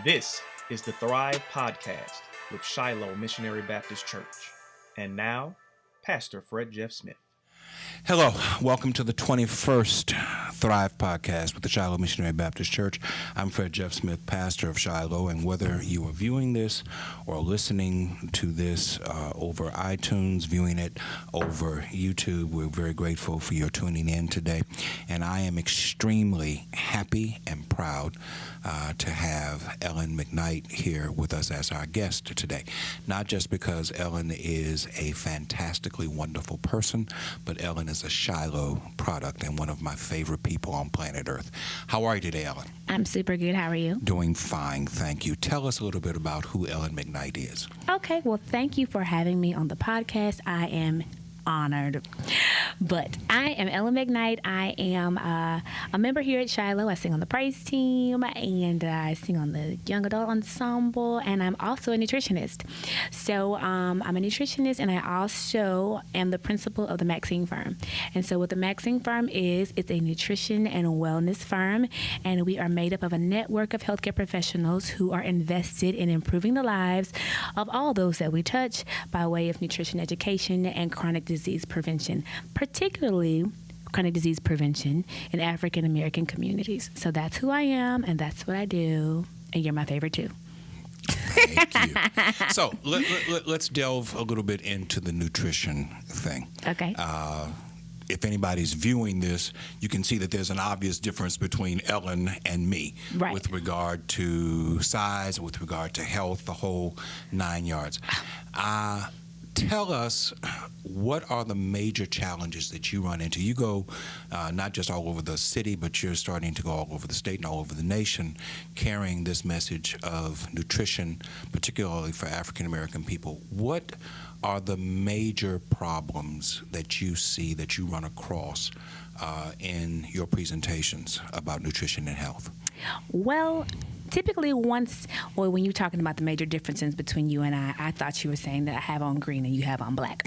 This is the Thrive Podcast with Shiloh Missionary Baptist Church. And now, Pastor Fred Jeff Smith. Hello, welcome to the 21st Thrive Podcast with the Shiloh Missionary Baptist Church. I'm Fred Jeff Smith, pastor of Shiloh, and whether you are viewing this or listening to this over iTunes, viewing it over YouTube, we're very grateful for your tuning in today. And I am extremely happy and proud to have Ellen McKnight here with us as our guest today. Not just because Ellen is a fantastically wonderful person, but Ellen is a Shiloh product and one of my favorite people on planet Earth. How are you today, Ellen? I'm super good. How are you? Doing fine, thank you. Tell us a little bit about who Ellen McKnight is. Okay, well, thank you for having me on the podcast. I am honored. But I am Ellen McKnight. I am a member here at Shiloh. I sing on the praise team, and I sing on the young adult ensemble, and I'm also a nutritionist. So I'm a nutritionist, and I also am the principal of the Maxine firm. And so what the Maxine firm is, it's a nutrition and wellness firm, and we are made up of a network of healthcare professionals who are invested in improving the lives of all those that we touch by way of nutrition education and chronic disease prevention, particularly chronic disease prevention in African American communities. So that's who I am, and that's what I do, and you're my favorite too. Thank you. So let's delve a little bit into the nutrition thing. Okay. If anybody's viewing this, you can see that there's an obvious difference between Ellen and me, right, with regard to size, with regard to health, the whole 9 yards. Tell us, what are the major challenges that you run into? You go not just all over the city, but you're starting to go all over the state and all over the nation, carrying this message of nutrition, particularly for African American people. What are the major problems that you see, that you run across in your presentations about nutrition and health? Well, typically when you're talking about the major differences between you and I thought you were saying that I have on green and you have on black.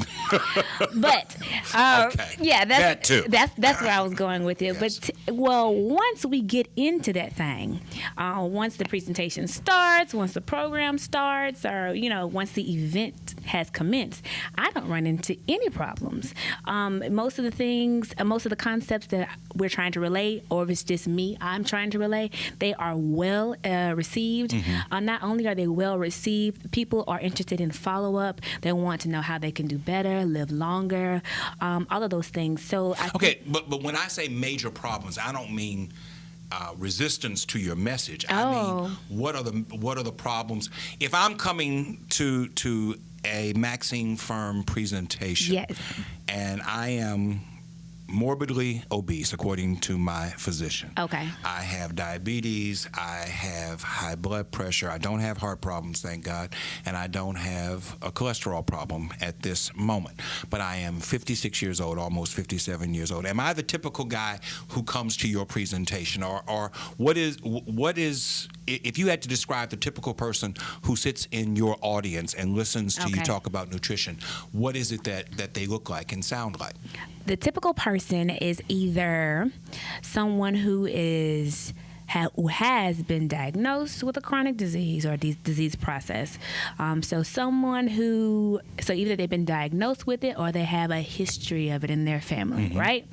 But okay. Yeah, that too. That's where I was going with it. Yes. But once we get into that thing, once the presentation starts, once the program starts, or once the event has commenced, I don't run into any problems. Most of the concepts that we're trying to relay, or if it's just me, I'm trying to relay, they are well received. Mm-hmm. Not only are they well received, people are interested in follow-up. They want to know how they can do better, live longer, all of those things. So but when I say major problems, I don't mean resistance to your message. Oh. I mean, what are the problems? If I'm coming to a Maxine firm presentation, yes, and I am morbidly obese, according to my physician. Okay. I have diabetes, I have high blood pressure, I don't have heart problems, thank God, and I don't have a cholesterol problem at this moment. But I am 56 years old, almost 57 years old. Am I the typical guy who comes to your presentation? Or what is if you had to describe the typical person who sits in your audience and listens to you talk about nutrition, what is it that they look like and sound like? The typical person is either someone who has been diagnosed with a chronic disease or disease process. So either they've been diagnosed with it or they have a history of it in their family, mm-hmm. right?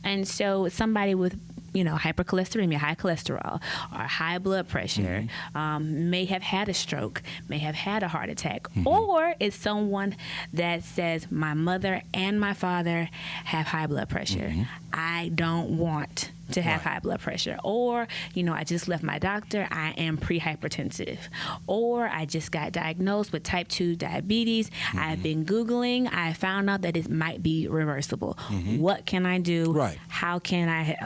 And so somebody with hypercholesteremia, high cholesterol, or high blood pressure, mm-hmm. May have had a stroke, may have had a heart attack, mm-hmm. or it's someone that says, my mother and my father have high blood pressure. Mm-hmm. I don't want to have high blood pressure. Or, I just left my doctor, I am pre-hypertensive. Or I just got diagnosed with type 2 diabetes. Mm-hmm. I've been Googling, I found out that it might be reversible. Mm-hmm. What can I do? Right. How can I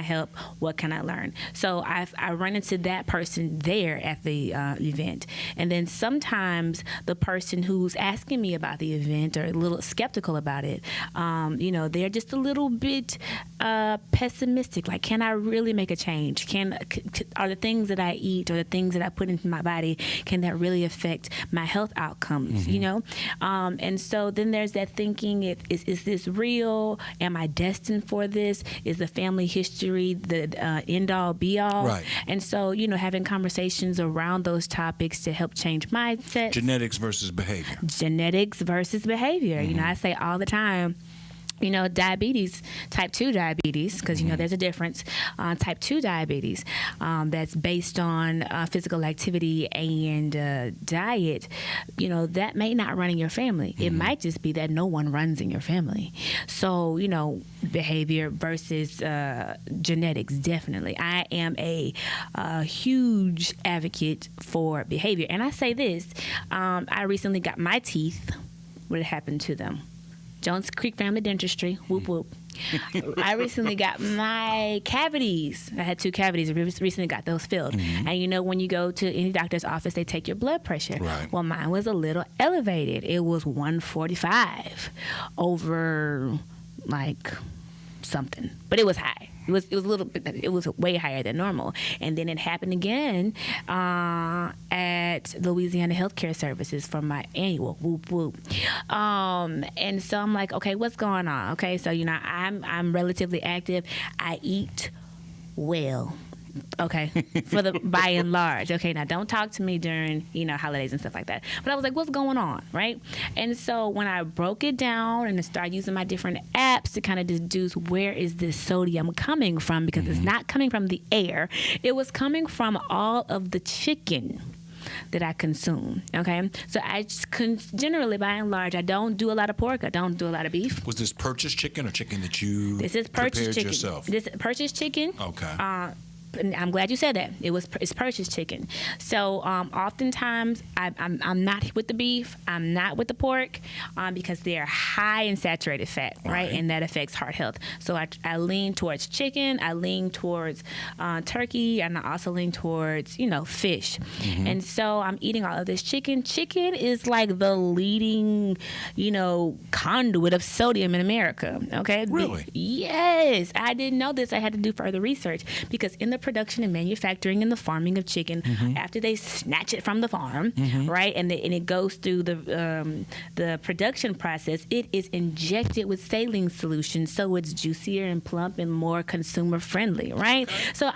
help? What can I learn? So I run into that person there at the event. And then sometimes the person who's asking me about the event or a little skeptical about it, they're just a little bit pessimistic. Like, can I really make a change? Are the things that I eat or the things that I put into my body, can that really affect my health outcomes? Mm-hmm. And so then there's that thinking: is this real? Am I destined for this? this? Is the family history the end all be all? Right. And so, having conversations around those topics to help change mindsets. Genetics versus behavior. Genetics versus behavior. I say all the time, diabetes, type 2 diabetes, because, there's a difference. Type 2 diabetes that's based on physical activity and diet, that may not run in your family. It might just be that no one runs in your family. So, behavior versus genetics, definitely. I am a huge advocate for behavior. And I say this, I recently got my teeth. What happened to them? Jones Creek Family Dentistry, whoop whoop. I recently got my cavities. I had 2 cavities. I recently got those filled. And when you go to any doctor's office, they take your blood pressure. Right. Well, mine was a little elevated. It was 145 over something, but it was high. It was a little bit. It was way higher than normal, and then it happened again at Louisiana Healthcare Services for my annual whoop whoop. And so I'm like, okay, what's going on? Okay, so I'm relatively active. I eat well. Okay, by and large. Okay, now don't talk to me during holidays and stuff like that. But I was like, what's going on, right? And so when I broke it down and started using my different apps to kind of deduce where is this sodium coming from, because it's not coming from the air, it was coming from all of the chicken that I consume. Okay, so I generally, by and large, I don't do a lot of pork. I don't do a lot of beef. Was this purchased chicken or chicken that you This is purchased prepared chicken. yourself? This purchased chicken. Okay. I'm glad you said that. It's purchased chicken. So oftentimes I'm not with the beef. I'm not with the pork because they're high in saturated fat, right? And that affects heart health. So I lean towards chicken. I lean towards turkey, and I also lean towards fish. And so I'm eating all of this chicken. Chicken is like the leading conduit of sodium in America. Okay. Really? Yes. I didn't know this. I had to do further research because in the production and manufacturing and the farming of chicken, after they snatch it from the farm, right, and it goes through the production process, it is injected with saline solution, so it's juicier and plump and more consumer friendly, right? So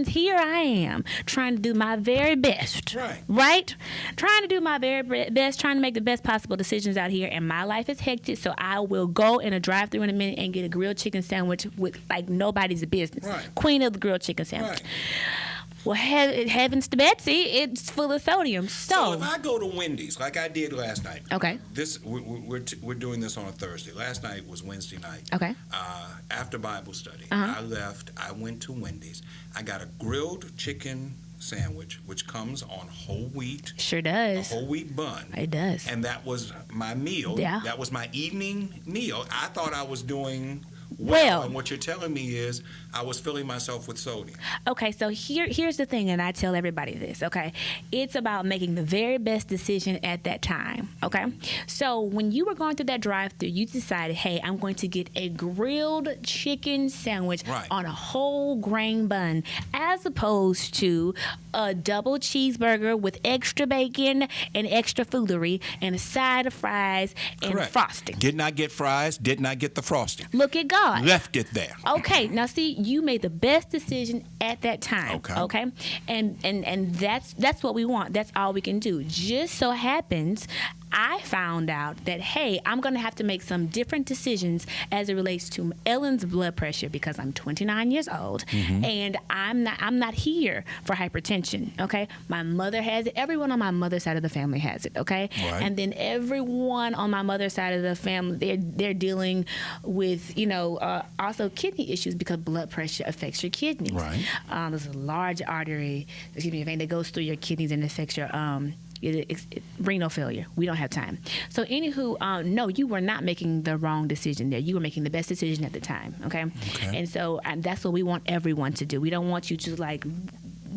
here I am trying to do my very best, right? Trying to do my very best, trying to make the best possible decisions out here, and my life is hectic, so I will go in a drive-thru in a minute and get a grilled chicken sandwich with like nobody's business. Queen of the grilled chicken sandwich. Well, heavens to Betsy, it's full of sodium. So if I go to Wendy's, like I did last night. Okay. We're doing this on a Thursday. Last night was Wednesday night. Okay. After Bible study, I left. I went to Wendy's. I got a grilled chicken sandwich, which comes on whole wheat. Sure does. A whole wheat bun. It does. And that was my meal. Yeah. That was my evening meal. I thought I was doing well. And what you're telling me is I was filling myself with sodium. Okay, so here's the thing, and I tell everybody this, okay? It's about making the very best decision at that time, okay? So when you were going through that drive-thru, you decided, hey, I'm going to get a grilled chicken sandwich on a whole grain bun, as opposed to a double cheeseburger with extra bacon and extra foolery and a side of fries and frosting. Did not get fries, did not get the frosting. Look at God. Left it there. Okay, now see, you made the best decision at that time. Okay, and that's what we want. That's all we can do. Just so happens, I found out that, hey, I'm going to have to make some different decisions as it relates to Ellen's blood pressure because I'm 29 years old and I'm not here for hypertension, okay? My mother has it. Everyone on my mother's side of the family has it, okay? And then everyone on my mother's side of the family, they're dealing with, also kidney issues because blood pressure affects your kidneys. There's a large vein that goes through your kidneys and affects your renal failure. We don't have time. So anywho, no, you were not making the wrong decision there. You were making the best decision at the time, okay? And so that's what we want everyone to do. We don't want you to like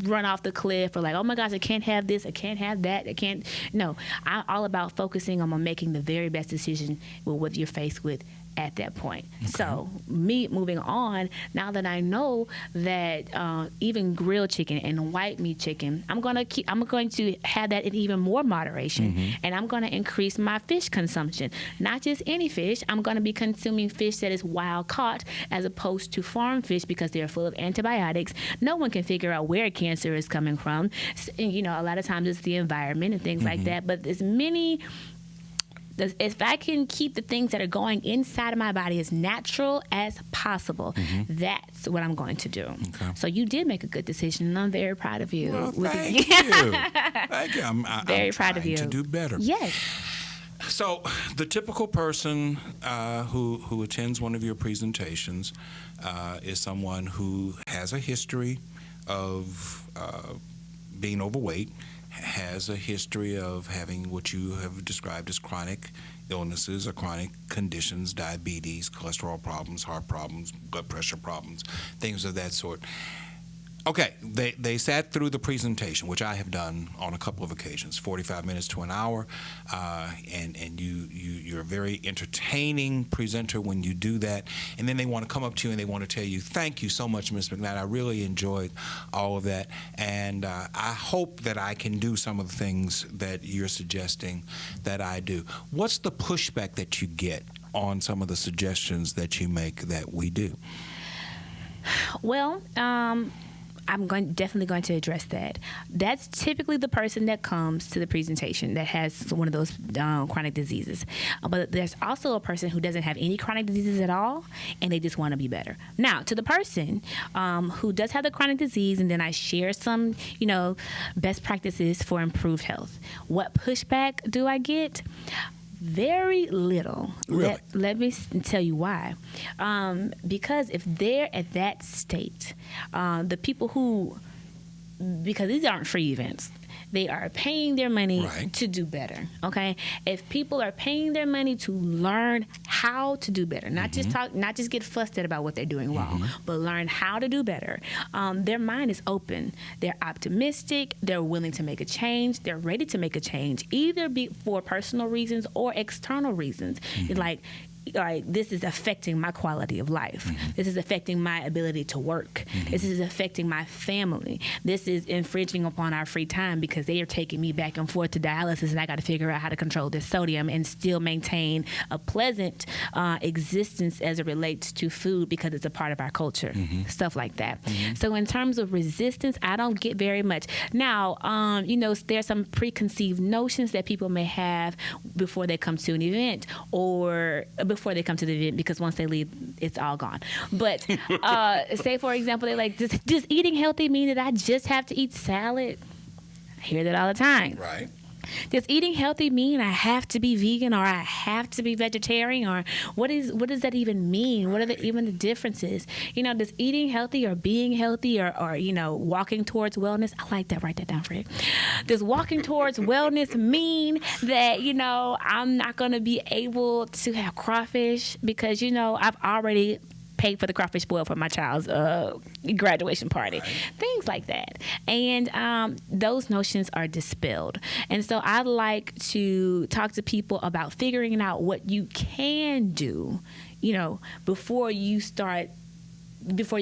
run off the cliff or like, oh my gosh, I can't have this, I can't have that, I can't. No, I'm all about focusing on making the very best decision with what you're faced with at that point. Okay. So me moving on, now that I know that even grilled chicken and white meat chicken, I'm going to have that in even more moderation, and I'm going to increase my fish consumption. Not just any fish. I'm going to be consuming fish that is wild caught as opposed to farm fish because they're full of antibiotics. No one can figure out where cancer is coming from. And, a lot of times it's the environment and things like that. But if I can keep the things that are going inside of my body as natural as possible, that's what I'm going to do. Okay. So you did make a good decision, and I'm very proud of you. Well, thank you. Thank you. I'm very proud of you. To do better. Yes. So the typical person who attends one of your presentations is someone who has a history of being overweight, has a history of having what you have described as chronic illnesses or chronic conditions, diabetes, cholesterol problems, heart problems, blood pressure problems, things of that sort. Okay, they sat through the presentation, which I have done on a couple of occasions, 45 minutes to an hour, and you're a very entertaining presenter when you do that. And then they want to come up to you and they want to tell you, thank you so much, Ms. McKnight. I really enjoyed all of that, and I hope that I can do some of the things that you're suggesting that I do. What's the pushback that you get on some of the suggestions that you make that we do? Well, I'm definitely going to address that. That's typically the person that comes to the presentation that has one of those chronic diseases. But there's also a person who doesn't have any chronic diseases at all, and they just want to be better. Now, to the person who does have the chronic disease, and then I share some, best practices for improved health. What pushback do I get? Very little. Really? Let me tell you why. Because if they're at that state, the people because these aren't free events, they are paying their money to do better. Okay, if people are paying their money to learn how to do better, not just get fussed at about what they're doing wrong, but learn how to do better. Their mind is open. They're optimistic. They're willing to make a change. They're ready to make a change, either for personal reasons or external reasons. Like this is affecting my quality of life. This is affecting my ability to work. This is affecting my family. This is infringing upon our free time because they are taking me back and forth to dialysis, and I got to figure out how to control this sodium and still maintain a pleasant existence as it relates to food because it's a part of our culture, stuff like that. So in terms of resistance, I don't get very much. Now, there's some preconceived notions that people may have before they come to an event or before they come to the event, because once they leave, it's all gone. But say, for example, they're like, does eating healthy mean that I just have to eat salad? I hear that all the time. Right. Does eating healthy mean I have to be vegan or I have to be vegetarian, or what does that even mean? What are even the differences? Does eating healthy or being healthy or walking towards wellness? I like that. Write that down, Fred. Does walking towards wellness mean that, I'm not going to be able to have crawfish because, I've already paid for the crawfish boil for my child's graduation party, things like that. And those notions are dispelled. And so I like to talk to people about figuring out what you can do, before you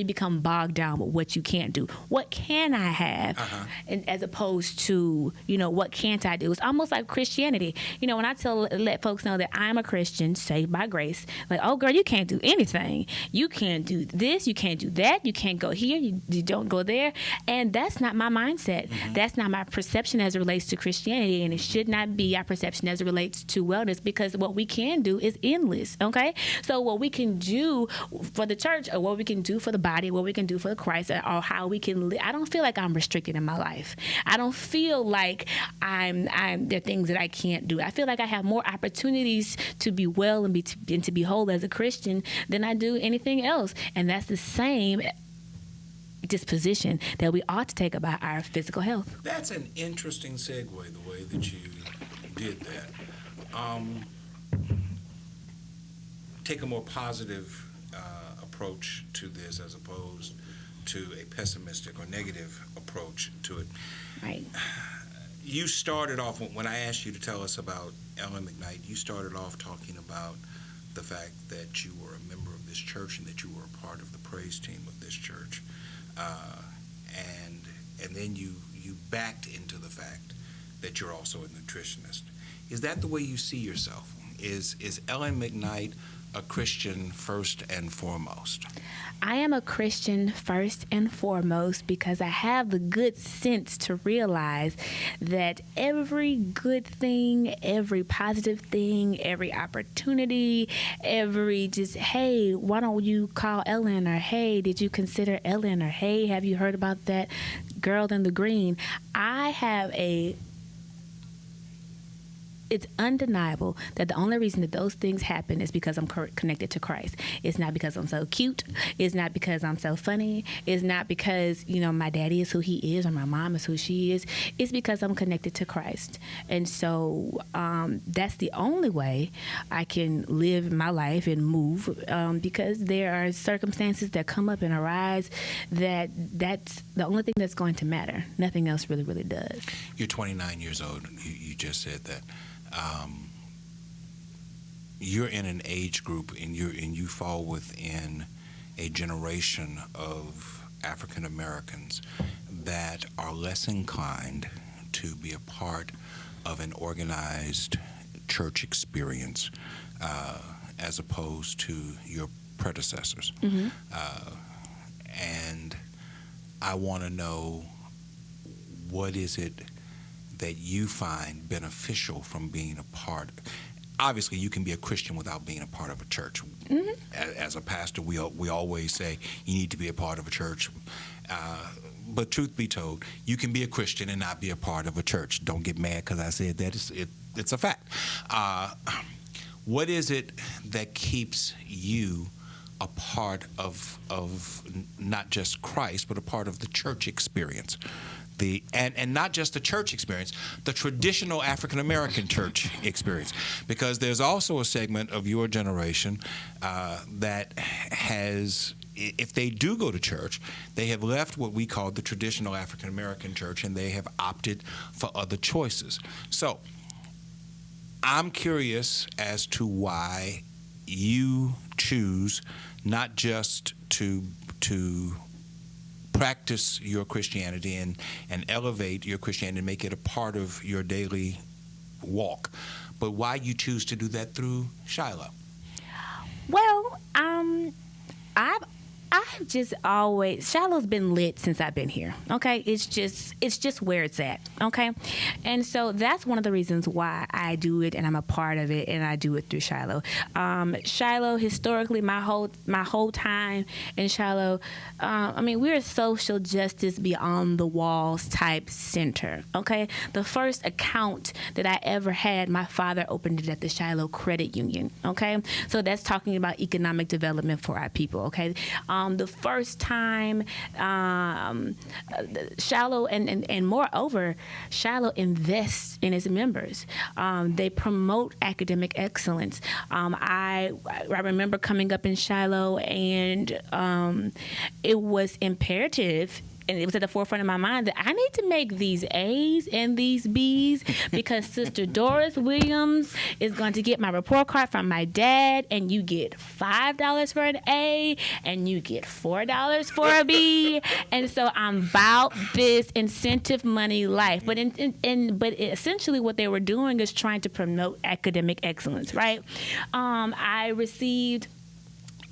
become bogged down with what you can't do. What can I have? And as opposed to, what can't I do? It's almost like Christianity. When I let folks know that I'm a Christian, saved by grace, like, oh, girl, you can't do anything. You can't do this. You can't do that. You can't go here. You don't go there. And that's not my mindset. That's not my perception as it relates to Christianity. And it should not be our perception as it relates to wellness, because what we can do is endless, okay? So what we can do for the church, or what we can do for the body, what we can do for Christ, or how we can live. I don't feel like I'm restricted in my life. I don't feel like there are things that I can't do. I feel like I have more opportunities to be well and to be whole as a Christian than I do anything else. And that's the same disposition that we ought to take about our physical health. That's an interesting segue, the way that you did that. Take a more positive approach to this as opposed to a pessimistic or negative approach to it. Right. You started off, when I asked you to tell us about Ellen McKnight, you started off talking about the fact that you were a member of this church and that you were a part of the praise team of this church, and then you backed into the fact that you're also a nutritionist. Is that the way you see yourself? Is Ellen McKnight a Christian first and foremost? I am a Christian first and foremost because I have the good sense to realize that every good thing, every positive thing, every opportunity, every just, hey, why don't you call Ellen? Or, hey, did you consider Ellen? Or, hey, have you heard about that girl in the green? It's undeniable that the only reason that those things happen is because I'm connected to Christ. It's not because I'm so cute. It's not because I'm so funny. It's not because, my daddy is who he is or my mom is who she is. It's because I'm connected to Christ. And so that's the only way I can live my life and move, because there are circumstances that come up and arise that's the only thing that's going to matter. Nothing else really, really does. You're 29 years old. You just said that. You're in an age group, and you fall within a generation of African Americans that are less inclined to be a part of an organized church experience as opposed to your predecessors. Mm-hmm. And I want to know, what is it that you find beneficial from being a part? Obviously, you can be a Christian without being a part of a church. Mm-hmm. As a pastor, we always say you need to be a part of a church. But truth be told, you can be a Christian and not be a part of a church. Don't get mad because I said that. It's a fact. What is it that keeps you a part of not just Christ, but a part of the church experience? And not just the church experience, the traditional African American church experience, because there's also a segment of your generation that has, if they do go to church, they have left what we call the traditional African American church and they have opted for other choices. So I'm curious as to why you choose not just to practice your Christianity and elevate your Christianity and make it a part of your daily walk, but why you choose to do that through Shiloh. Well, I've just always, Shiloh's been lit since I've been here. Okay, it's just where it's at. Okay, and so that's one of the reasons why I do it and I'm a part of it, and I do it through Shiloh. Shiloh, historically, my whole time in Shiloh, we're a social justice beyond the walls type center. Okay, the first account that I ever had, my father opened it at the Shiloh Credit Union. Okay, so that's talking about economic development for our people. Okay. The first time Shiloh, and moreover, Shiloh invests in its members. They promote academic excellence. I remember coming up in Shiloh, and it was imperative, and it was at the forefront of my mind, that I need to make these A's and these B's because Sister Doris Williams is going to get my report card from my dad, and you get $5 for an A and you get $4 for a B. And so I'm about this incentive money life. But essentially what they were doing is trying to promote academic excellence, right? I received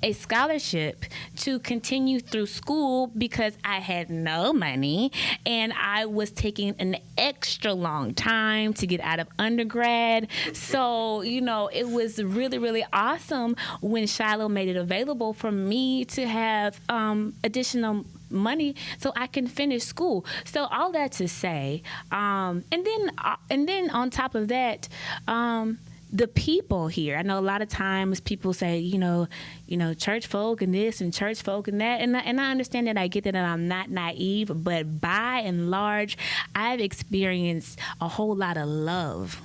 a scholarship to continue through school because I had no money, and I was taking an extra long time to get out of undergrad. So, it was really, really awesome when Shiloh made it available for me to have additional money so I can finish school. So all that to say, and then on top of that, the people here. I know a lot of times people say, church folk and this and church folk and that. And I understand that. I get that, and I'm not naive. But by and large, I've experienced a whole lot of love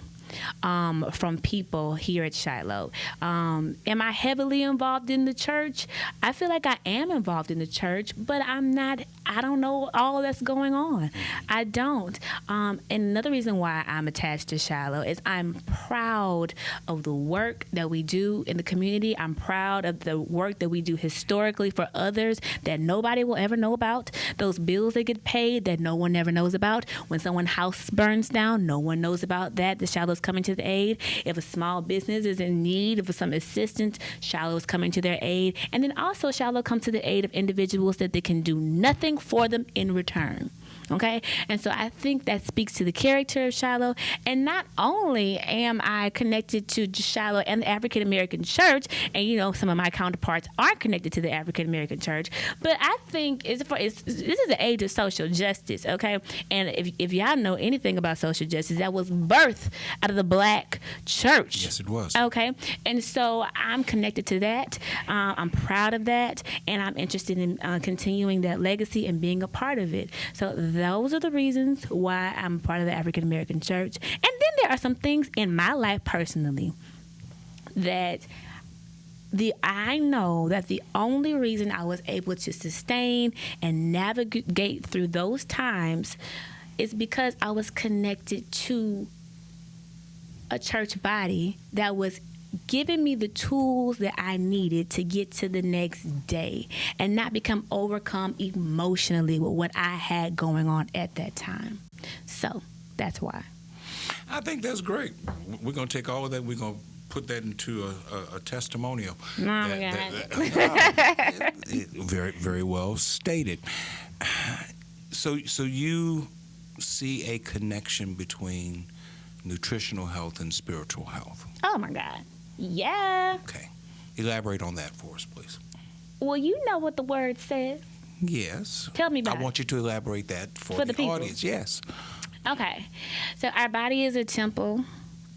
from people here at Shiloh. Am I heavily involved in the church? I feel like I am involved in the church, but I don't know all that's going on. I don't. And another reason why I'm attached to Shiloh is I'm proud of the work that we do in the community. I'm proud of the work that we do historically for others that nobody will ever know about. Those bills that get paid that no one ever knows about. When someone's house burns down, no one knows about that. The Shiloh's coming to the aid. If a small business is in need of some assistance, Shiloh is coming to their aid. And then also Shiloh comes to the aid of individuals that they can do nothing for them in return. Okay? And so I think that speaks to the character of Shiloh. And not only am I connected to Shiloh and the African American church, and some of my counterparts aren't connected to the African American church, but I think this is the age of social justice, okay? And if y'all know anything about social justice, that was birthed out of the Black church. Yes, it was. Okay? And so I'm connected to that. I'm proud of that, and I'm interested in continuing that legacy and being a part of it. So those are the reasons why I'm part of the African American church. And then there are some things in my life personally that I know that the only reason I was able to sustain and navigate through those times is because I was connected to a church body that was giving me the tools that I needed to get to the next day and not become overcome emotionally with what I had going on at that time. So that's why. I think that's great. We're going to take all of that. We're going to put that into a testimonial. Very, very well stated. So you see a connection between nutritional health and spiritual health? Oh, my God. Yeah. Okay. Elaborate on that for us, please. Well, you know what the word says. Yes. Tell me about it. I want you to elaborate that for the people. audience. Yes. Okay. So our body is a temple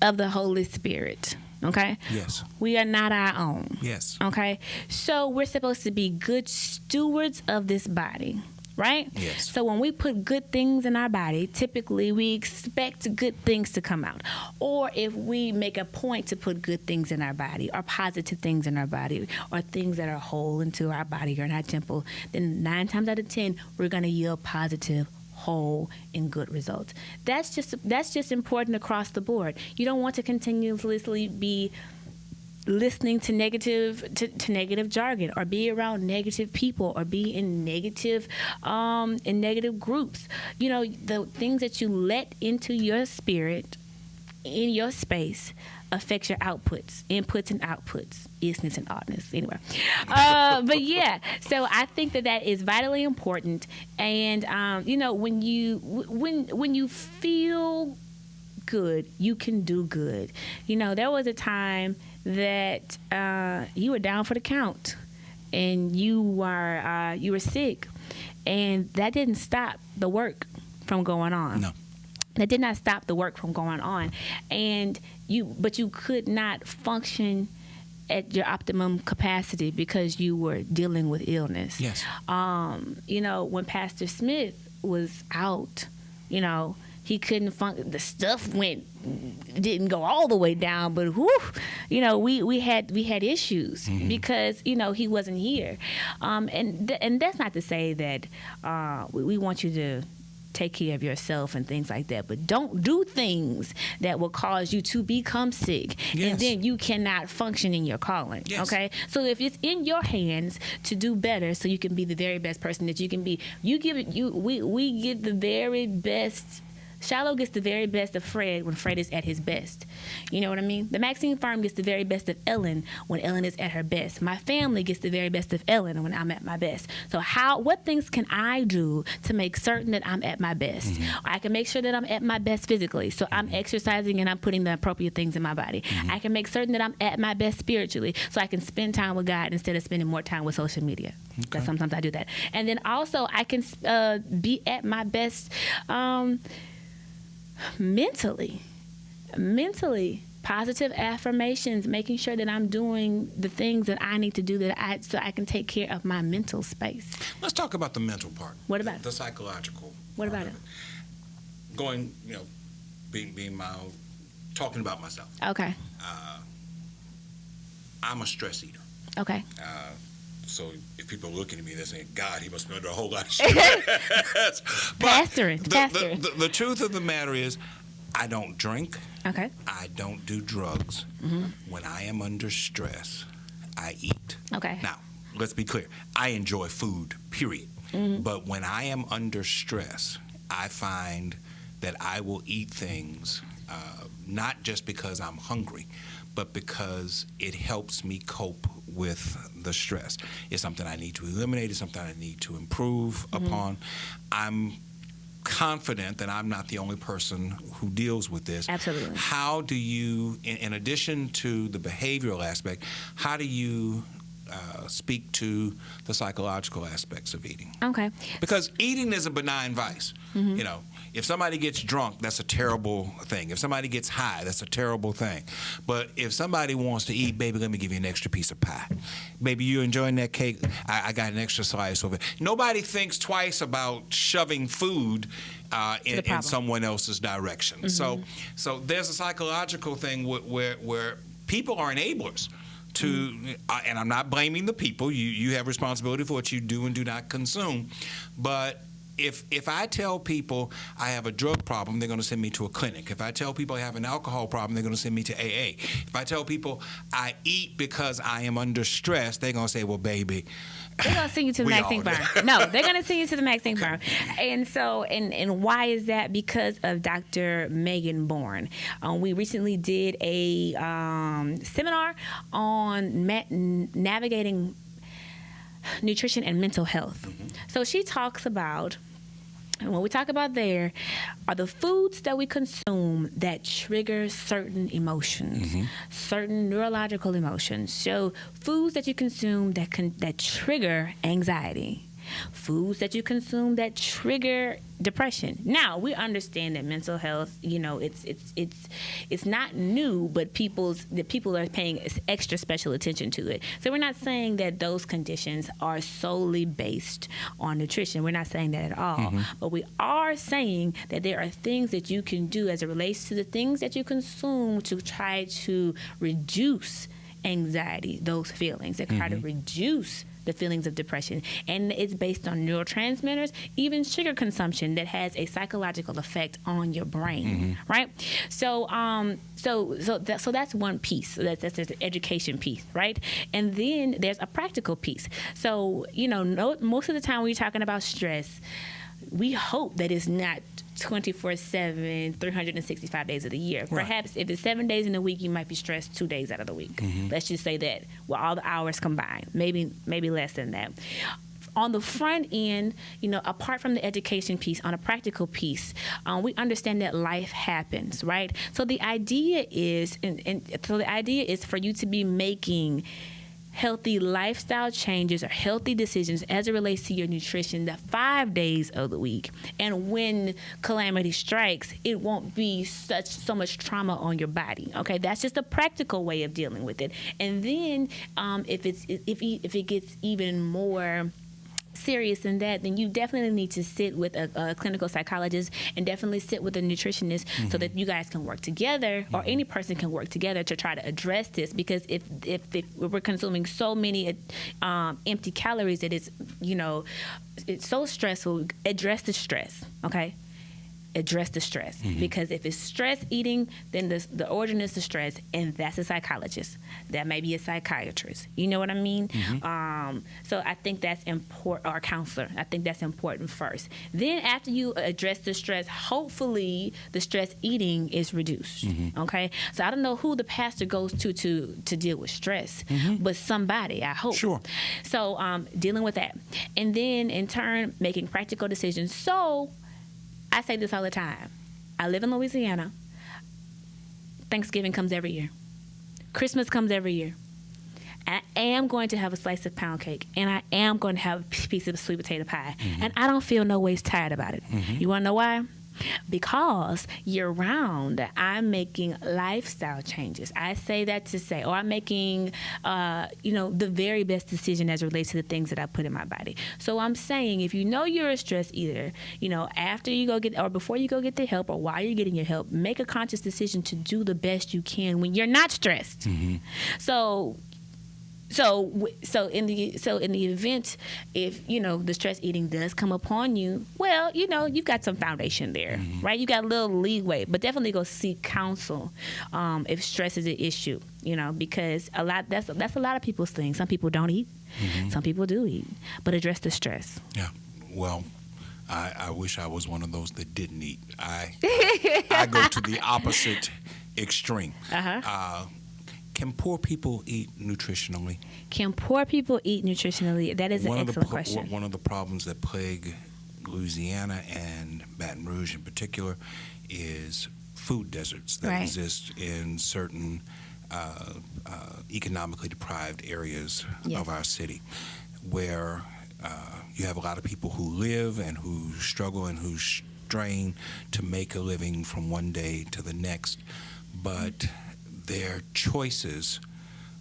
of the Holy Spirit. Okay? Yes. We are not our own. Yes. Okay? So we're supposed to be good stewards of this body. Right? Yes. So when we put good things in our body, typically we expect good things to come out. Or if we make a point to put good things in our body or positive things in our body or things that are whole into our body or in our temple, then 9 times out of 10, we're going to yield positive, whole, and good results. That's just important across the board. You don't want to continuously be listening to negative jargon or be around negative people or be in negative groups. The things that you let into your spirit in your space affects your outputs, inputs and outputs, isness and oddness. Anyway, but yeah, so I think that is vitally important. And when you feel good, you can do good. There was a time that you were down for the count and you were sick, and that didn't stop the work from going on. No. That did not stop the work from going on, but you could not function at your optimum capacity because you were dealing with illness. Yes. When Pastor Smith was out, he couldn't function. The stuff didn't go all the way down, but we had issues because he wasn't here, and that's not to say that we want you to take care of yourself and things like that, but don't do things that will cause you to become sick. Yes. And then you cannot function in your calling. Yes. Okay, so if it's in your hands to do better so you can be the very best person that you can be, we get the very best. Shiloh gets the very best of Fred when Fred is at his best. You know what I mean? The Maxine Farm gets the very best of Ellen when Ellen is at her best. My family gets the very best of Ellen when I'm at my best. So what things can I do to make certain that I'm at my best? Mm-hmm. I can make sure that I'm at my best physically. So I'm exercising and I'm putting the appropriate things in my body. Mm-hmm. I can make certain that I'm at my best spiritually so I can spend time with God instead of spending more time with social media. Okay. Because sometimes I do that. And then also I can be at my best mentally, positive affirmations, making sure that I'm doing the things that I need to do so I can take care of my mental space. Let's talk about the mental part. What about the psychological? What about it? Going, being mild, talking about myself. Okay. I'm a stress eater. Okay. So if people are looking at me, they're saying, God, he must be under a whole lot of stress. Pastoring. The truth of the matter is, I don't drink. Okay. I don't do drugs. Mm-hmm. When I am under stress, I eat. Okay. Now, let's be clear. I enjoy food, period. Mm-hmm. But when I am under stress, I find that I will eat things not just because I'm hungry, but because it helps me cope with the stress. It's something I need to eliminate. It's something I need to improve upon. I'm confident that I'm not the only person who deals with this. Absolutely. How do you, in addition to the behavioral aspect, how do you speak to the psychological aspects of eating? Okay. Because eating is a benign vice. Mm-hmm. You know, if somebody gets drunk, that's a terrible thing. If somebody gets high, that's a terrible thing. But if somebody wants to eat, baby, let me give you an extra piece of pie. Baby, you enjoying that cake? I got an extra slice over it. Nobody thinks twice about shoving food in someone else's direction. Mm-hmm. So there's a psychological thing where people are enablers to, and I'm not blaming the people. You have responsibility for what you do and do not consume. But if I tell people I have a drug problem, they're going to send me to a clinic. If I tell people I have an alcohol problem, they're going to send me to AA. If I tell people I eat because I am under stress, they're going to say, well, baby, they're going to send you to the Maxine burn. No, they're going to send you to the Maxine burn. And so, and why is that? Because of Dr. Megan Bourne. We recently did a seminar on navigating nutrition and mental health. Mm-hmm. So she talks about, and what we talk about there are the foods that we consume that trigger certain emotions, certain neurological emotions. So foods that you consume that trigger anxiety. Foods that you consume that trigger depression. Now, we understand that mental health, it's not new, but people are paying extra special attention to it. So we're not saying that those conditions are solely based on nutrition. We're not saying that at all. Mm-hmm. But we are saying that there are things that you can do as it relates to the things that you consume to try to reduce anxiety, those feelings, that try to reduce the feelings of depression. And it's based on neurotransmitters, even sugar consumption that has a psychological effect on your brain, right? So that's one piece. That's the education piece, right? And then there's a practical piece. So, most of the time when you're talking about stress, we hope that it's not 24/7, 365 days of the year. Right. Perhaps if it's 7 days in a week, you might be stressed 2 days out of the week. Let's just say that, with all the hours combined, maybe less than that. On the front end, apart from the education piece, on a practical piece, we understand that life happens, right? So the idea is, for you to be making healthy lifestyle changes or healthy decisions as it relates to your nutrition the 5 days of the week. And when calamity strikes, it won't be so much trauma on your body. Okay, that's just a practical way of dealing with it. And then if it gets even more serious than that, then you definitely need to sit with a clinical psychologist and definitely sit with a nutritionist so that you guys can work together, or any person can work together to try to address this. Because if we're consuming so many empty calories that it's so stressful, address the stress, okay? Address the stress. Because if it's stress eating, then the origin is the stress, and that's a psychologist. That may be a psychiatrist. You know what I mean? So I think that's important, or a counselor. I think that's important first. Then after you address the stress, hopefully the stress eating is reduced. Okay? So I don't know who the pastor goes to deal with stress, but somebody, I hope. Sure. So dealing with that. And then in turn, making practical decisions. So I say this all the time. I live in Louisiana. Thanksgiving comes every year. Christmas comes every year. I am going to have a slice of pound cake, and I am going to have a piece of sweet potato pie. And I don't feel no ways tired about it. You want to know why? Because year round, I'm making lifestyle changes. I say that to say, or I'm making, the very best decision as it relates to the things that I put in my body. So I'm saying, if you know you're a stress eater, after you go get, or before you go get the help, or while you're getting your help, make a conscious decision to do the best you can when you're not stressed. Mm-hmm. So in the event, if the stress eating does come upon you, well, you've got some foundation there, mm-hmm. right? You got a little leeway, but definitely go seek counsel if stress is an issue, because that's a lot of people's thing. Some people don't eat, mm-hmm. some people do eat, but address the stress. Yeah, well, I wish I was one of those that didn't eat. I go to the opposite extreme. Uh-huh. Can poor people eat nutritionally? Can poor people eat nutritionally? That is an excellent question. One of the problems that plague Louisiana and Baton Rouge in particular is food deserts that exist in certain economically deprived areas of our city, where you have a lot of people who live and who struggle and who strain to make a living from one day to the next, but their choices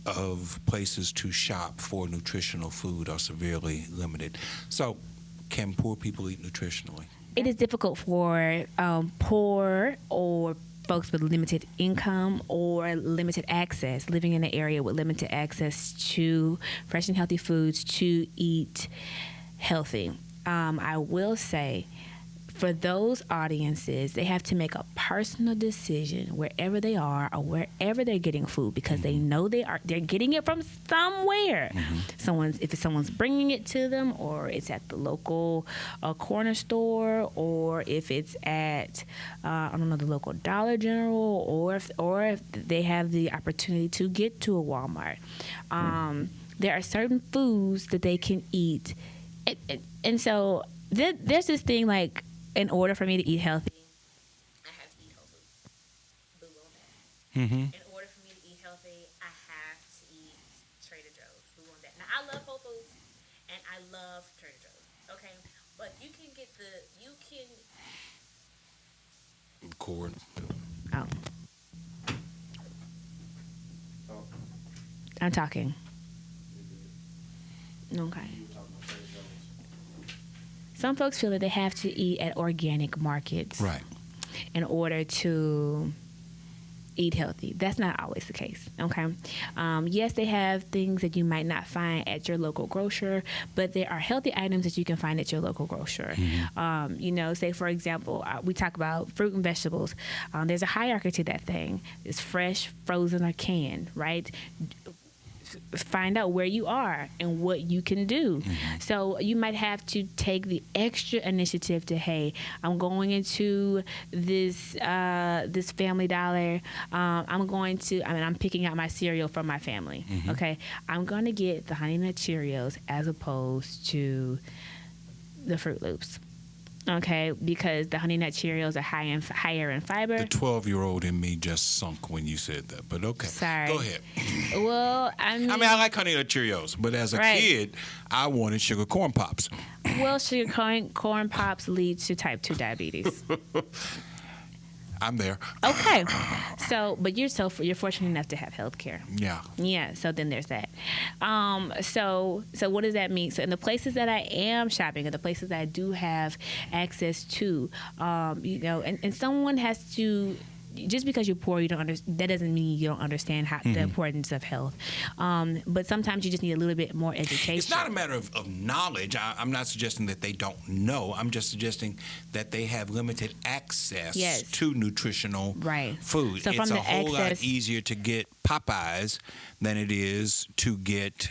of places to shop for nutritional food are severely limited. So, can poor people eat nutritionally? It is difficult for poor or folks with limited income or limited access, living in an area with limited access to fresh and healthy foods, to eat healthy. I will say, for those audiences, they have to make a personal decision wherever they are or wherever they're getting food, because they know they're getting it from somewhere. Mm-hmm. If someone's bringing it to them, or it's at the local corner store, or if it's at the local Dollar General, or if they have the opportunity to get to a Walmart. There are certain foods that they can eat, and so there's this thing like, in order for me to eat healthy, I have to eat whole foods. Boo on that. Mm-hmm. In order for me to eat healthy, I have to eat Trader Joe's. Boo on that. Now, I love Whole Foods, and I love Trader Joe's. Okay? But you can get Cord. Oh. I'm talking. Okay. Some folks feel that they have to eat at organic markets, right, in order to eat healthy. That's not always the case, okay? Yes, they have things that you might not find at your local grocer, but there are healthy items that you can find at your local grocer. Mm-hmm. Say, for example, we talk about fruit and vegetables. There's a hierarchy to that thing. It's fresh, frozen, or canned, right? Find out where you are and what you can do. Mm-hmm. So you might have to take the extra initiative to, hey, I'm going into this Family Dollar. I'm picking out my cereal from my family. Mm-hmm. Okay, I'm going to get the Honey Nut Cheerios as opposed to the Fruit Loops. Okay, because the Honey Nut Cheerios are higher in fiber. The 12-year-old in me just sunk when you said that, but okay. Sorry. Go ahead. Well, I like Honey Nut Cheerios, but as a kid, I wanted sugar corn pops. Well, sugar corn pops lead to type 2 diabetes. I'm there. Okay. But you're fortunate enough to have health care. Yeah. Yeah. So then there's that. So what does that mean? So in the places that I am shopping, and the places that I do have access to, and someone has to. Just because you're poor, that doesn't mean you don't understand the importance of health. But sometimes you just need a little bit more education. It's not a matter of knowledge. I'm not suggesting that they don't know. I'm just suggesting that they have limited access to nutritional food. So it's a whole lot easier to get Popeyes than it is to get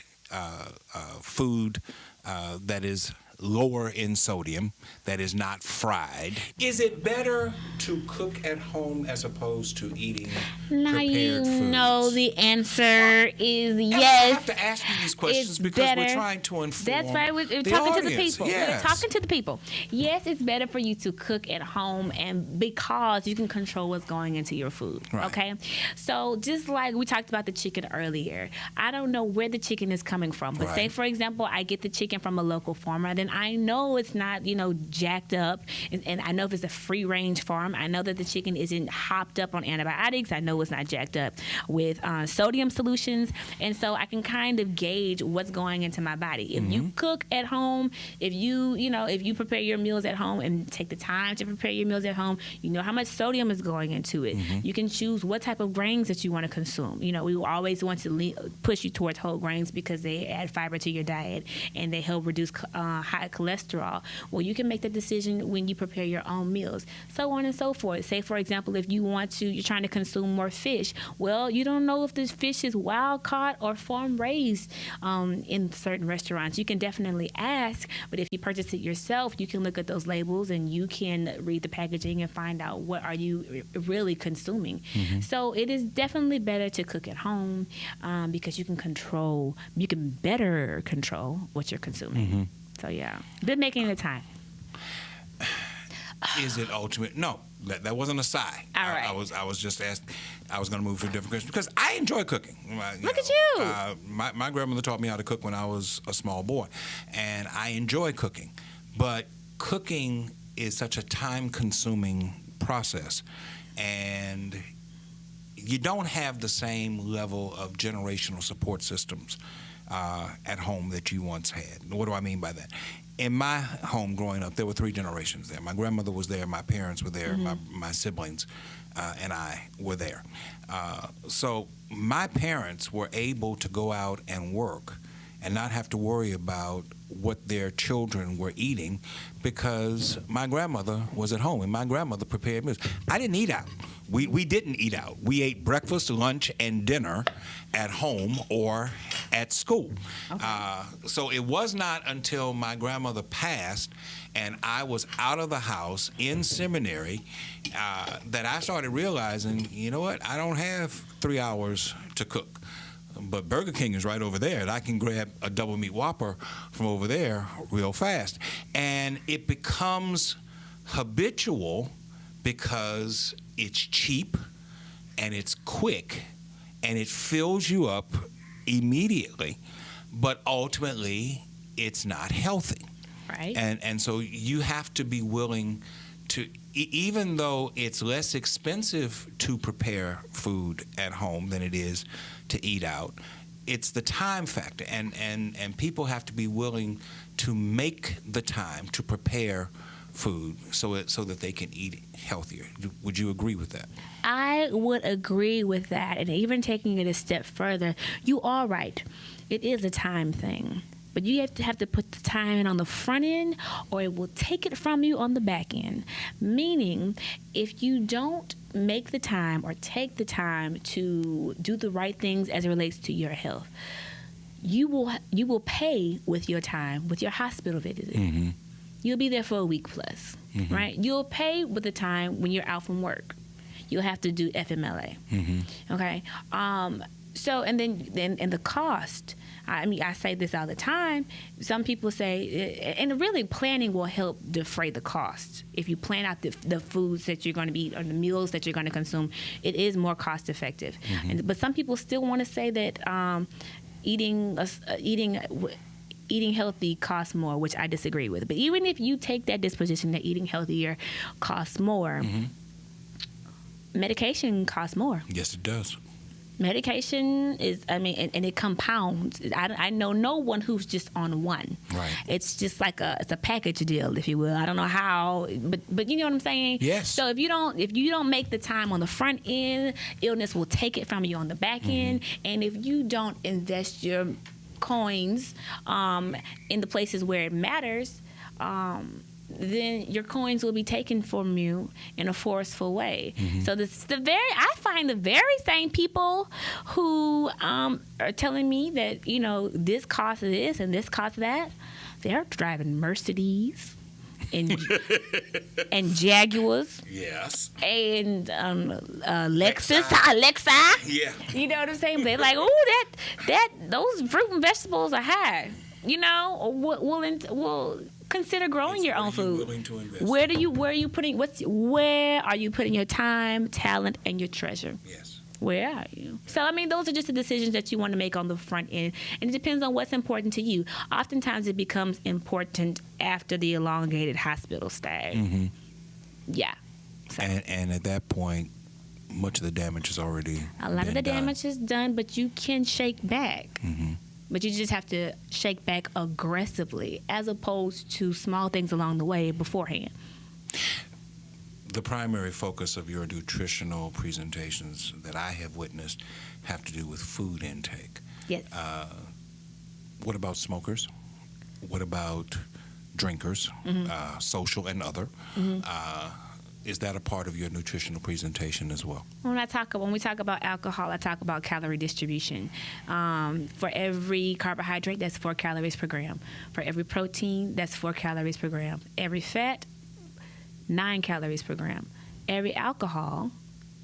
food that is lower in sodium, that is not fried. Is it better to cook at home as opposed to eating prepared foods? No, the answer is yes. I have to ask you these questions because we're trying to inform That's right. We're talking to the people. Yes. We're talking to the people. Yes, it's better for you to cook at home, and because you can control what's going into your food. Right. Okay? So just like we talked about the chicken earlier, I don't know where the chicken is coming from, but say, for example, I get the chicken from a local farmer, then and I know it's not, jacked up, and I know if it's a free range farm, I know that the chicken isn't hopped up on antibiotics. I know it's not jacked up with sodium solutions, and so I can kind of gauge what's going into my body. If you cook at home, if you prepare your meals at home and take the time to prepare your meals at home, you know how much sodium is going into it. You can choose what type of grains that you want to consume. We always want to push you towards whole grains because they add fiber to your diet and they help reduce high cholesterol. Well, you can make the decision when you prepare your own meals, so on and so forth. Say, for example, if you're trying to consume more fish, well, you don't know if this fish is wild caught or farm raised in certain restaurants. You can definitely ask, but if you purchase it yourself, you can look at those labels and you can read the packaging and find out what are you really consuming. So it is definitely better to cook at home because you can better control what you're consuming. So yeah, been making the time. Is it ultimate? No, that wasn't a sigh. All right. I was just asked. I was going to move to a different question because I enjoy cooking. Look at you. My grandmother taught me how to cook when I was a small boy, and I enjoy cooking. But cooking is such a time-consuming process, and you don't have the same level of generational support systems at home that you once had. What do I mean by that? In my home growing up, there were 3 generations there. My grandmother was there, my parents were there, my siblings and I were there. So my parents were able to go out and work and not have to worry about what their children were eating because my grandmother was at home and my grandmother prepared meals. I didn't eat out. We didn't eat out. We ate breakfast, lunch, and dinner at home or at school. Okay. So it was not until my grandmother passed and I was out of the house in seminary that I started realizing, you know what, I don't have 3 hours to cook. But Burger King is right over there, and I can grab a double meat Whopper from over there real fast. And it becomes habitual because it's cheap and it's quick and it fills you up immediately, but ultimately it's not healthy. Right. And so you have to be willing to, even though it's less expensive to prepare food at home than it is to eat out, it's the time factor, and people have to be willing to make the time to prepare food so that they can eat healthier. Would you agree with that? I would agree with that, and even taking it a step further, you are right. It is a time thing. But you have to put the time in on the front end or it will take it from you on the back end. Meaning, if you don't make the time or take the time to do the right things as it relates to your health, you will pay with your time, with your hospital visit. Mm-hmm. You'll be there for a week plus, mm-hmm. right? You'll pay with the time when you're out from work. You'll have to do FMLA, mm-hmm. okay? So, and then the cost. I mean, I say this all the time. Some people say, and really planning will help defray the cost. If you plan out the foods that you're going to eat or the meals that you're going to consume, it is more cost effective. Mm-hmm. But some people still want to say that eating healthy costs more, which I disagree with. But even if you take that disposition that eating healthier costs more, mm-hmm. medication costs more. Yes, it does. Medication is, and it compounds. I know no one who's just on one. Right. It's just like it's a package deal, if you will. I don't know how, but you know what I'm saying? Yes. So if you don't make the time on the front end, illness will take it from you on the back mm-hmm. end. And if you don't invest your coins in the places where it matters, then your coins will be taken from you in a forceful way. Mm-hmm. So I find the very same people who are telling me that, this costs this and this costs that, they're driving Mercedes and Jaguars. Yes. And Lexus, Alexa. Yeah. You know what I'm saying? They're like, oh, those fruit and vegetables are high. We'll consider growing your own food. Where are you putting your time, talent, and your treasure? Yes. Where are you? So, I mean, those are just the decisions that you want to make on the front end. And it depends on what's important to you. Oftentimes, it becomes important after the elongated hospital stay. Mm-hmm. Yeah. So. And at that point, much of the damage is already A lot of the done. damage is done, but you can shake back. Mm-hmm. But you just have to shake back aggressively as opposed to small things along the way beforehand. The primary focus of your nutritional presentations that I have witnessed have to do with food intake. Yes. What about smokers? What about drinkers, social and other? Is that a part of your nutritional presentation as well? When we talk about alcohol, I talk about calorie distribution. For every carbohydrate, that's 4 calories per gram. For every protein, that's 4 calories per gram. Every fat, 9 calories per gram. Every alcohol,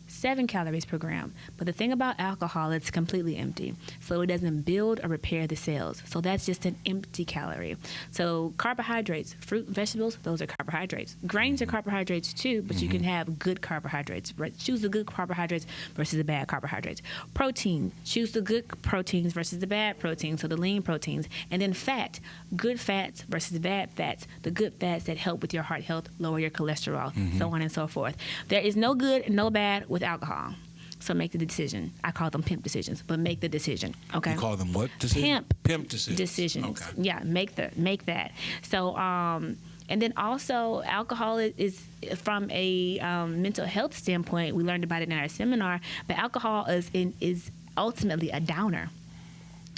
7 calories per gram. But the thing about alcohol, it's completely empty. So it doesn't build or repair the cells. So that's just an empty calorie. So carbohydrates, fruit, vegetables, those are carbohydrates. Grains are carbohydrates too, but you can have good carbohydrates. Choose the good carbohydrates versus the bad carbohydrates. Protein, choose the good proteins versus the bad proteins, so the lean proteins. And then fat, good fats versus the bad fats, the good fats that help with your heart health, lower your cholesterol, so on and so forth. There is no good and no bad with alcohol. So make the decision. I call them pimp decisions, but make the decision. Okay. You call them what decisions? Pimp decisions. Decisions. Okay. Yeah, make that. So and then also alcohol is from a mental health standpoint. We learned about it in our seminar, but alcohol is ultimately a downer.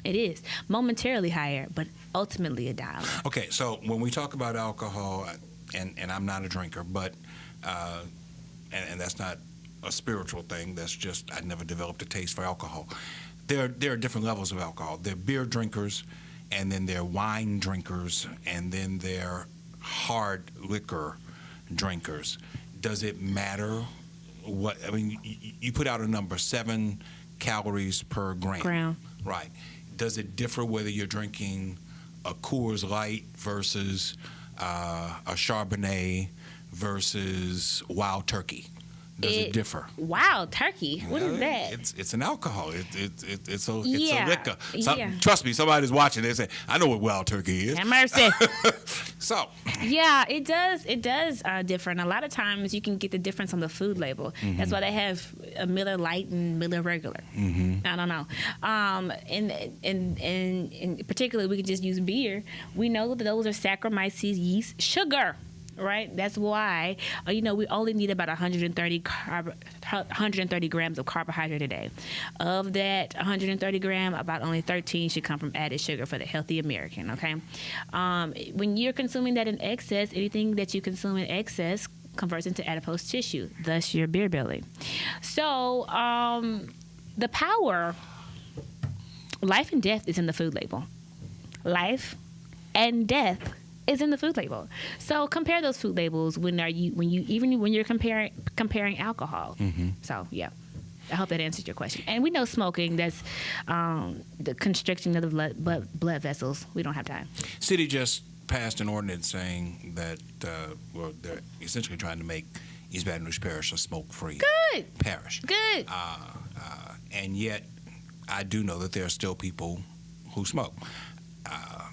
It is momentarily higher, but ultimately a downer. Okay, so when we talk about alcohol, and I'm not a drinker, but and that's not a spiritual thing. That's just I never developed a taste for alcohol. There are different levels of alcohol. There are beer drinkers, and then there are wine drinkers, and then there are hard liquor drinkers. Does it matter what? I mean, you put out a number, 7 calories per gram. Right. Does it differ whether you're drinking a Coors Light versus a Chardonnay versus Wild Turkey? Does it differ? Wild Turkey? What is that? It's an alcohol. It's a Yeah. liquor. Yeah. Trust me, somebody's watching. They say, "I know what Wild Turkey is." Have mercy. So Yeah, it does. It does differ, and a lot of times you can get the difference on the food label. That's why they have a Miller Lite and Miller Regular. I don't know. And particularly, we can just use beer. We know that those are Saccharomyces yeast sugar. Right, that's why we only need about 130 grams of carbohydrate a day. Of that 130 gram, about only 13 should come from added sugar for the healthy American. Okay, when you're consuming that in excess, anything that you consume in excess converts into adipose tissue, thus your beer belly. So the power, life and death is in the food label. Life and death is in the food label. So compare those food labels when you're comparing alcohol. So yeah, I hope that answers your question. And we know smoking, that's the constriction of the blood vessels. We don't have time. City just passed an ordinance saying that they're essentially trying to make East Baton Rouge Parish a smoke-free parish. Good. And yet, I do know that there are still people who smoke.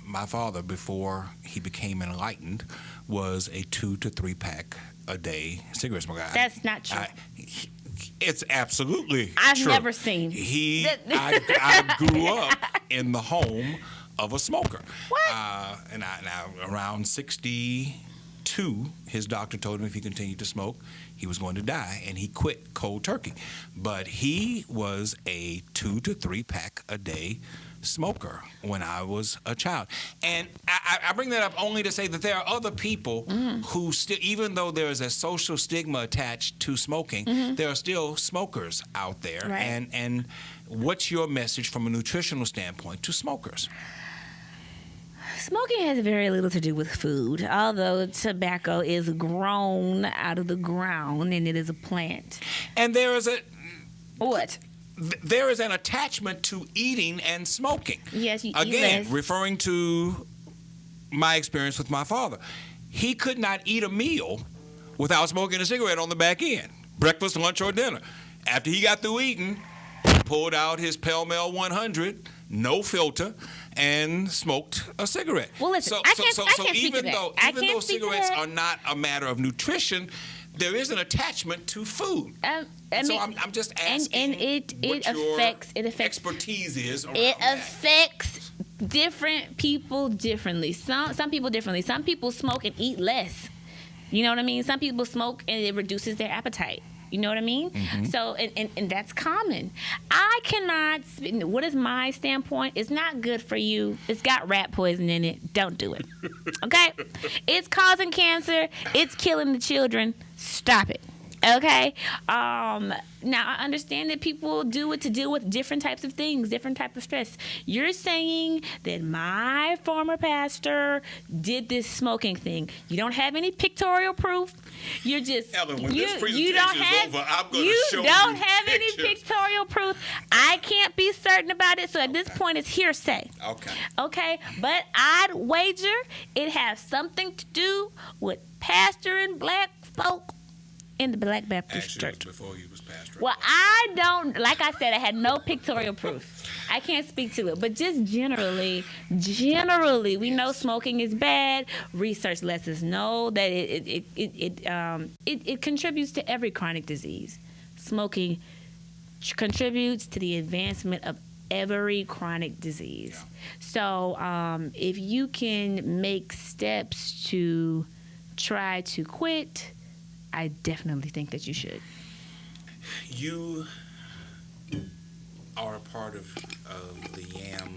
My father, before he became enlightened, was a 2 to 3 pack a day cigarette smoker. That's not true. It's absolutely I've true. never seen. I grew up in the home of a smoker. What? And around 62, his doctor told him if he continued to smoke, he was going to die, and he quit cold turkey. But he was a 2 to 3 pack a day smoker when I was a child. And I bring that up only to say that there are other people who still, even though there is a social stigma attached to smoking, there are still smokers out there. Right. And what's your message from a nutritional standpoint to smokers? Smoking has very little to do with food, although tobacco is grown out of the ground and it is a plant. And there is What? There is an attachment to eating and smoking. Yes, you eat Again, less. referring to my experience with my father. He could not eat a meal without smoking a cigarette on the back end. Breakfast, lunch, or dinner. After he got through eating, pulled out his Pell Mell 100, no filter, and smoked a cigarette. Well, listen, I can't speak to that. Even though cigarettes are not a matter of nutrition, there is an attachment to food. I'm just asking and it your affects expertise is around it that. affects different people differently. Some people differently. Some people smoke and eat less. You know what I mean? Some people smoke and it reduces their appetite. You know what I mean? Mm-hmm. So, and that's common. I cannot, what is my standpoint? It's not good for you. It's got rat poison in it. Don't do it. Okay? It's causing cancer. It's killing the children. Stop it. Okay? Now, I understand that people do it to deal with different types of things, different type of stress. You're saying that my former pastor did this smoking thing. You don't have any pictorial proof. You're just Ellen, when this presentation you don't is have, over, I'm going to show you You don't have pictures. any pictorial proof. I can't be certain about it, so at this point it's hearsay. Okay? But I'd wager it has something to do with pastoring black folk in the Black Baptist Church. It was before he was pastor. Well, I don't, like I said, I had no pictorial proof. I can't speak to it. But just generally, we know smoking is bad. Research lets us know that it contributes to every chronic disease. Smoking contributes to the advancement of every chronic disease. Yeah. So if you can make steps to try to quit, I definitely think that you should. You are a part of the YAM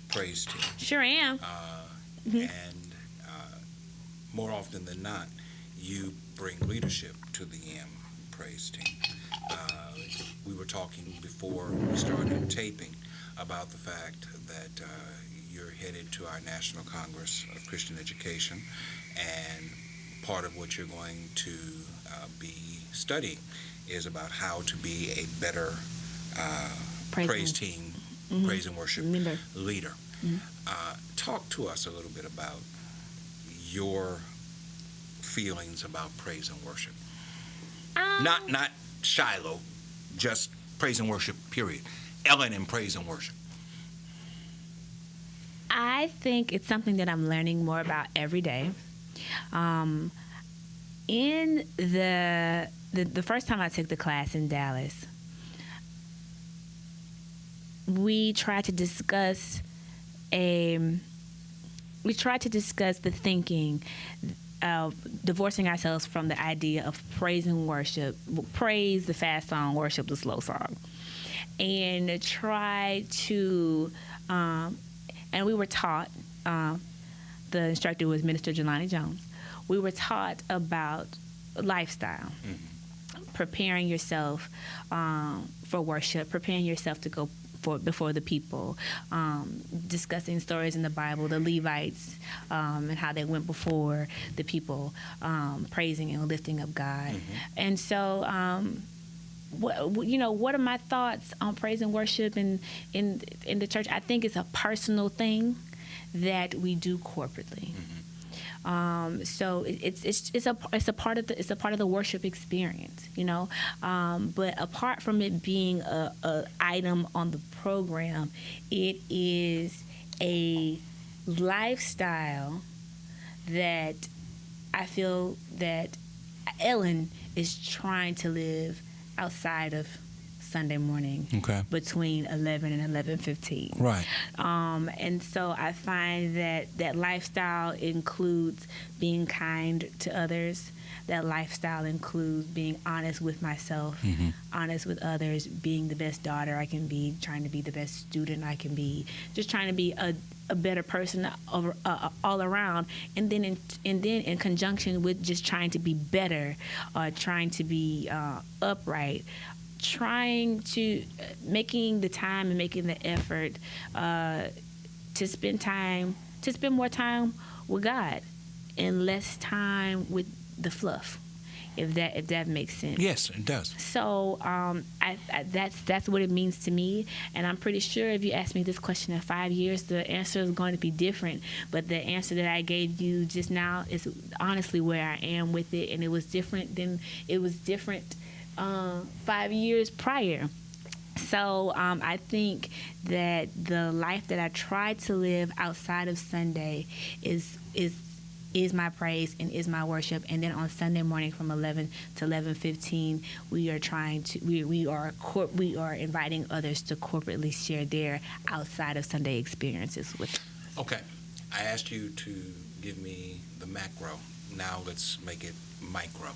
praise team. Sure am. And more often than not, you bring leadership to the YAM praise team. We were talking before we started taping about the fact that you're headed to our National Congress of Christian Education, and part of what you're going to be studying is about how to be a better praise team, praise and worship leader. Talk to us a little bit about your feelings about praise and worship. Not Shiloh, just praise and worship, period. Ellen in praise and worship. I think it's something that I'm learning more about every day. In the first time I took the class in Dallas, we tried to discuss the thinking of divorcing ourselves from the idea of praise and worship, praise the fast song, worship the slow song, and try to, and we were taught, the instructor was Minister Jelani Jones. We were taught about lifestyle, preparing yourself for worship, preparing yourself to go before the people, discussing stories in the Bible, the Levites, and how they went before the people, praising and lifting up God. And so, what are my thoughts on praise and worship in the church? I think it's a personal thing that we do corporately. So it's a part of the worship experience, But apart from it being a item on the program, it is a lifestyle that I feel that Ellen is trying to live outside of Sunday morning, between 11 and 11:15. Right. And so I find that lifestyle includes being kind to others. That lifestyle includes being honest with myself, honest with others, being the best daughter I can be, trying to be the best student I can be, just trying to be a better person all around, and then in conjunction with just trying to be better, trying to be upright, trying to making the time and making the effort to spend more time with God and less time with the fluff, if that makes sense. Yes, it does. So that's what it means to me, and I'm pretty sure if you ask me this question in 5 years, the answer is going to be different. But the answer that I gave you just now is honestly where I am with it, and it was different 5 years prior. So I think that the life that I try to live outside of Sunday is my praise and is my worship. And then on Sunday morning from 11 to 11:15, we are inviting others to corporately share their outside of Sunday experiences with us. Okay. I asked you to give me the macro. Now let's make it micro,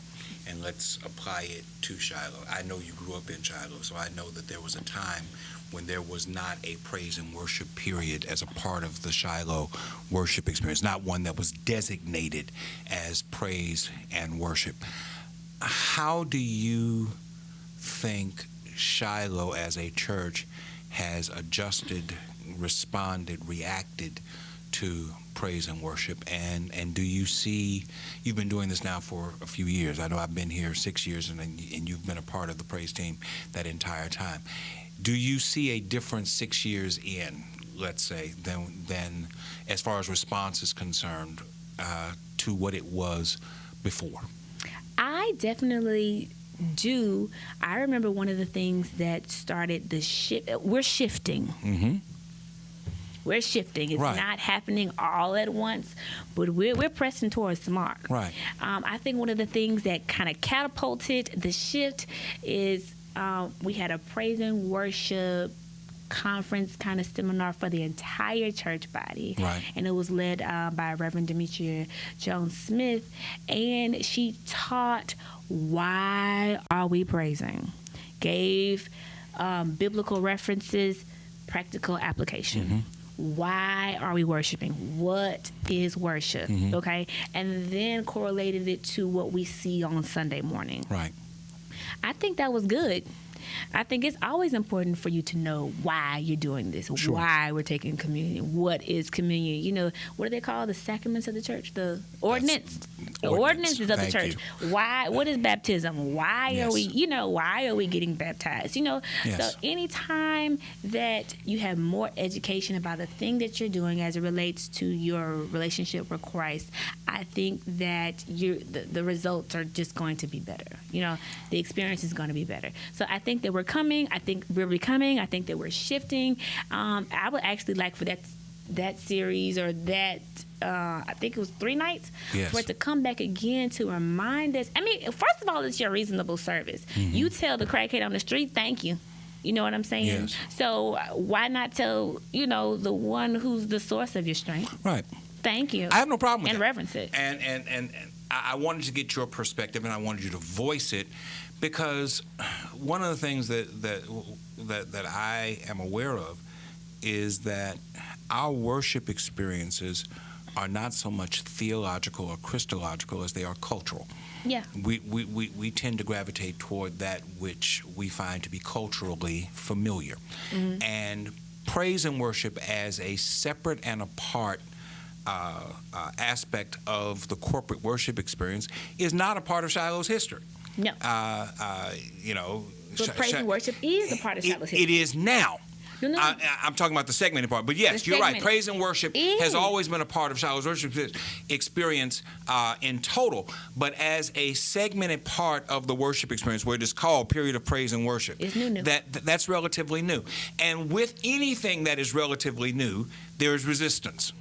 and let's apply it to Shiloh. I know you grew up in Shiloh, so I know that there was a time when there was not a praise and worship period as a part of the Shiloh worship experience, not one that was designated as praise and worship. How do you think Shiloh as a church has adjusted, responded, reacted to praise and worship, and do you see, you've been doing this now for a few years. I know I've been here 6 years, and you've been a part of the praise team that entire time. Do you see a difference 6 years in, let's say, than as far as response is concerned to what it was before? I definitely do. I remember one of the things that started the shift. We're shifting. Mm-hmm. We're shifting. It's right. not happening all at once, but we're pressing towards the mark. Right. I think one of the things that kind of catapulted the shift is we had a praise and worship conference kind of seminar for the entire church body. Right. And it was led by Reverend Demetria Jones-Smith, and she taught why are we praising, gave biblical references, practical application. Mm-hmm. Why are we worshiping? What is worship? Mm-hmm. Okay? And then correlated it to what we see on Sunday morning. Right. I think that was good. I think it's always important for you to know why you're doing this, Sure. why we're taking communion, what is communion. You know, what do they call the sacraments of the church? The ordinance. The ordinances of the Thank church. Why? What is baptism? Why Yes. are we, why are we getting baptized? Yes. So anytime that you have more education about the thing that you're doing as it relates to your relationship with Christ, I think that the results are just going to be better. The experience is going to be better. So I think that we're coming. I think we're becoming. I think that we're shifting. I would actually like for that series or that, I think it was 3 nights, Yes. for it to come back again to remind us. I mean, first of all, it's your reasonable service. Mm-hmm. You tell the crackhead on the street, thank you. You know what I'm saying? Yes. So why not tell, the one who's the source of your strength? Right. Thank you. I have no problem with and that. reverence it. And I wanted to get your perspective, and I wanted you to voice it, because one of the things that I am aware of is that our worship experiences are not so much theological or Christological as they are cultural. Yeah. We tend to gravitate toward that which we find to be culturally familiar. Mm-hmm. And praise and worship as a separate and apart aspect of the corporate worship experience is not a part of Shiloh's history. No. But praise and worship is a part of Shiloh's history. It is now. No. I'm talking about the segmented part. But yes, you're right. Praise and worship has always been a part of Shiloh's worship experience in total. But as a segmented part of the worship experience, where it is called Period of Praise and Worship, it's new. That's relatively new. And with anything that is relatively new, there is resistance.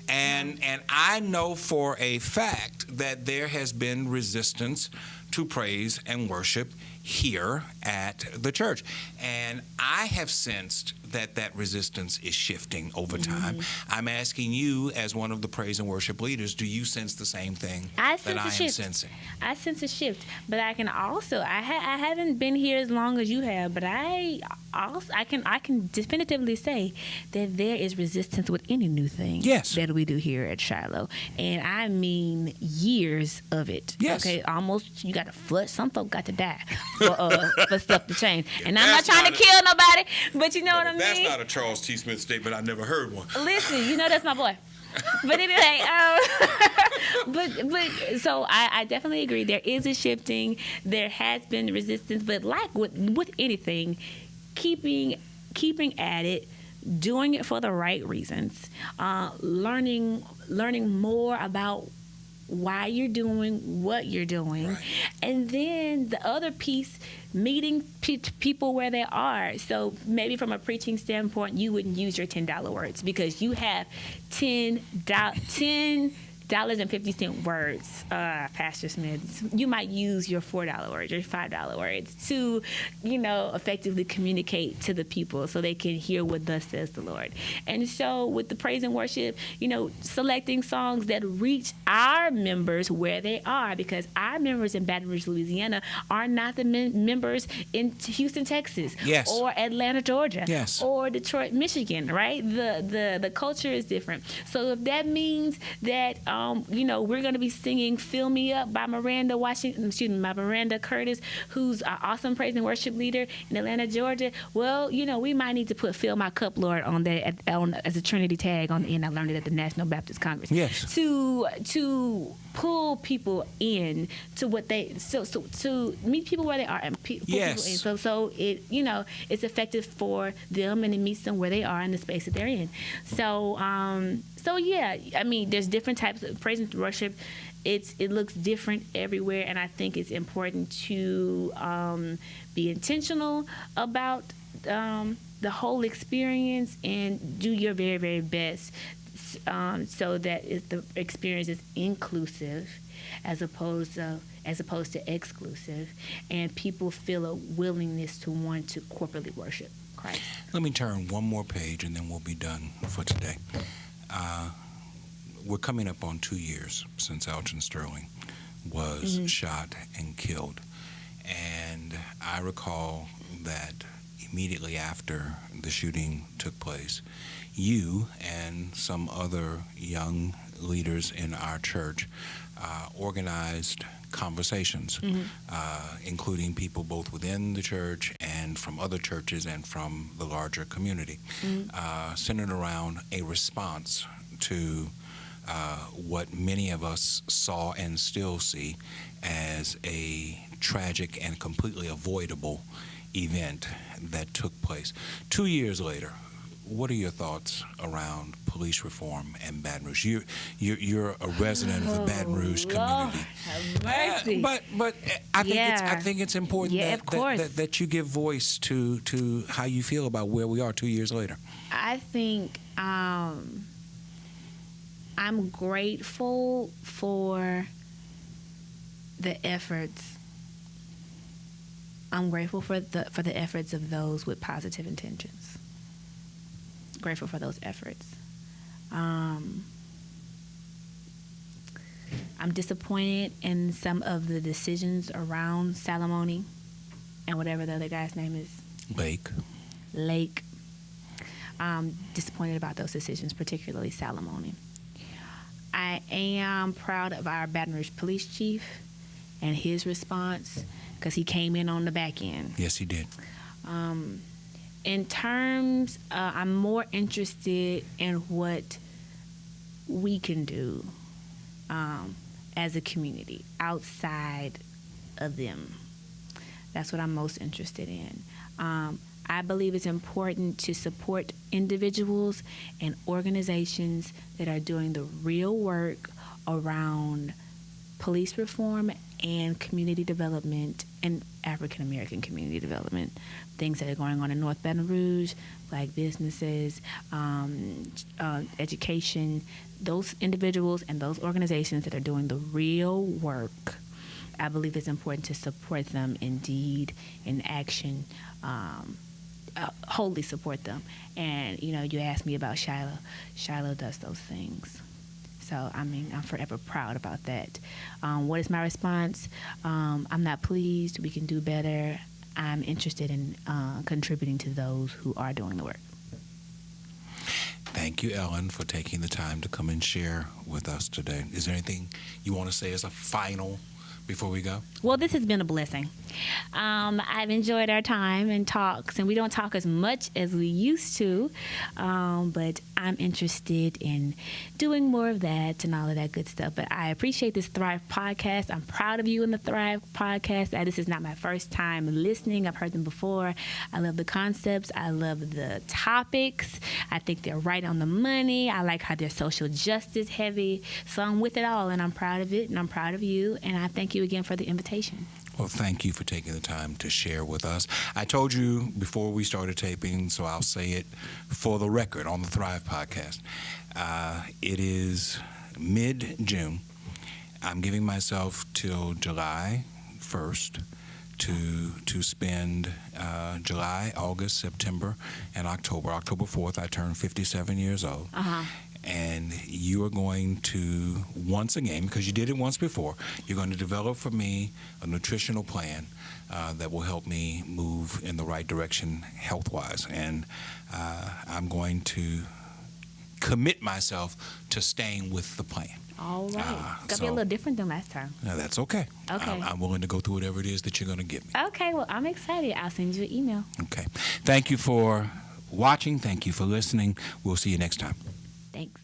And I know for a fact that there has been resistance to praise and worship here at the church. And I have sensed that resistance is shifting over time. Mm-hmm. I'm asking you, as one of the praise and worship leaders, do you sense the same thing that I am sensing? I sense a shift, but I can also, I haven't been here as long as you have, but I can definitively say that there is resistance with any new thing that we do here at Shiloh. And I mean years of it. Yes. Okay, almost, you got to flush, some folk got to die for stuff to change. And I'm not trying to kill nobody, but you know what I mean? That's not a Charles T. Smith statement. I never heard one. Listen, that's my boy. But anyway, but so I definitely agree. There is a shifting. There has been resistance, but like with anything, keeping at it, doing it for the right reasons, learning more about why you're doing what you're doing, right. And then the other piece, meeting people where they are. So maybe from a preaching standpoint, you wouldn't use your $10 words because you have $10.50 words, Pastor Smith. You might use your $4 words, your $5 words to, effectively communicate to the people so they can hear what thus says the Lord. And so with the praise and worship, selecting songs that reach our members where they are, because our members in Baton Rouge, Louisiana are not the members in Houston, Texas, yes, or Atlanta, Georgia, yes, or Detroit, Michigan, right? The culture is different. So if that means that we're going to be singing "Fill Me Up" by Miranda Curtis, who's an awesome praise and worship leader in Atlanta, Georgia. Well, we might need to put "Fill My Cup, Lord" on that as a Trinity tag on the end. I learned it at the National Baptist Congress. Yes. To pull people in to what they to meet people where they are and pull yes. people in. So it it's effective for them and it meets them where they are in the space that they're in. So yeah, I mean, there's different types of praise and worship. It looks different everywhere, and I think it's important to be intentional about the whole experience and do your very, very best so that the experience is inclusive as opposed to exclusive, and people feel a willingness to want to corporately worship Christ. Let me turn one more page and then we'll be done for today. We're coming up on 2 years since Alton Sterling was shot and killed. And I recall that immediately after the shooting took place, you and some other young leaders in our church organized conversations, including people both within the church and from other churches and from the larger community, centered around a response to what many of us saw and still see as a tragic and completely avoidable event that took place. 2 years later, what are your thoughts around police reform and Baton Rouge? You're a resident of the Baton Rouge community. Have mercy. But I think it's important that you give voice to how you feel about where we are 2 years later. I think I'm grateful for the efforts. I'm grateful for the efforts of those with positive intentions. Grateful for those efforts. I'm disappointed in some of the decisions around Salamone and whatever the other guy's name is. Lake. Disappointed about those decisions, particularly Salamone. I am proud of our Baton Rouge police chief and his response, because he came in on the back end. Yes, he did. In terms, I'm more interested in what we can do as a community outside of them. That's what I'm most interested in. I believe it's important to support individuals and organizations that are doing the real work around police reform and community development and African American community development. Things that are going on in North Baton Rouge, black businesses, education, those individuals and those organizations that are doing the real work. I believe it's important to support them in deed, in action, wholly support them. And, you asked me about Shiloh. Shiloh does those things. So, I'm forever proud about that. What is my response? I'm not pleased. We can do better. I'm interested in contributing to those who are doing the work. Thank you, Ellen, for taking the time to come and share with us today. Is there anything you want to say as a final before we go? Well, this has been a blessing. I've enjoyed our time and talks, and we don't talk as much as we used to, but I'm interested in doing more of that and all of that good stuff. But I appreciate this Thrive podcast. I'm proud of you in the Thrive podcast. This is not my first time listening. I've heard them before. I love the concepts. I love the topics. I think they're right on the money. I like how they're social justice heavy. So I'm with it all, and I'm proud of it, and I'm proud of you, and I thank you again for the invitation. Well, thank you for taking the time to share with us. I told you before we started taping, so I'll say it for the record on the Thrive podcast. It is mid-June. I'm giving myself till July 1st to spend July, August, September, and October. October 4th, I turn 57 years old. And you are going to, once again, because you did it once before, you're going to develop for me a nutritional plan that will help me move in the right direction health-wise. And I'm going to commit myself to staying with the plan. All right. It's going to be a little different than last time. Now, that's okay. Okay. I'm willing to go through whatever it is that you're going to give me. Okay. Well, I'm excited. I'll send you an email. Okay. Thank you for watching. Thank you for listening. We'll see you next time. Thanks.